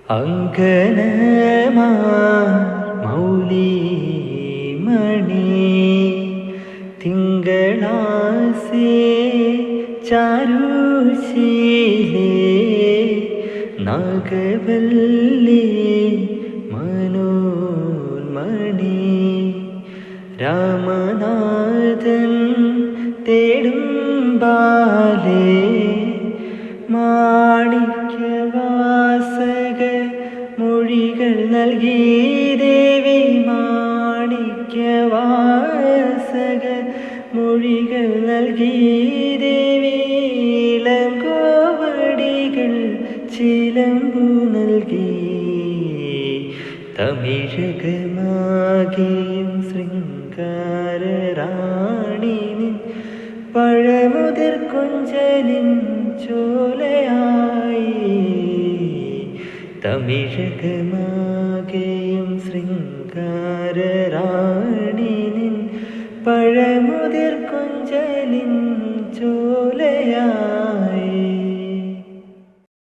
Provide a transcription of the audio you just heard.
അങ്കനമാ മൗലി മണി തിങ്കളാസേ ചാരുശീലേ നാഗവല്ലി മനോന്മണി രാമനാഥൻ തേടും ബാലേ മാണിക്യവാസക മൊഴികൾ നൽകി ദേവി മാണിക്യവാസക മൊഴികൾ നൽകി ദേവി ഇളങ്കോവടികൾ ചിലമ്പു നൽകി തമിഴകമാകിയും ശൃംഗാരറാണിനിൻ പഴമുതിർ കൊഞ്ചലിൻ ചോലയായി തമിഴകമാകെയും ശൃംഗാരറാണിനിൻ പഴമുതിർ കൊഞ്ചലിൻ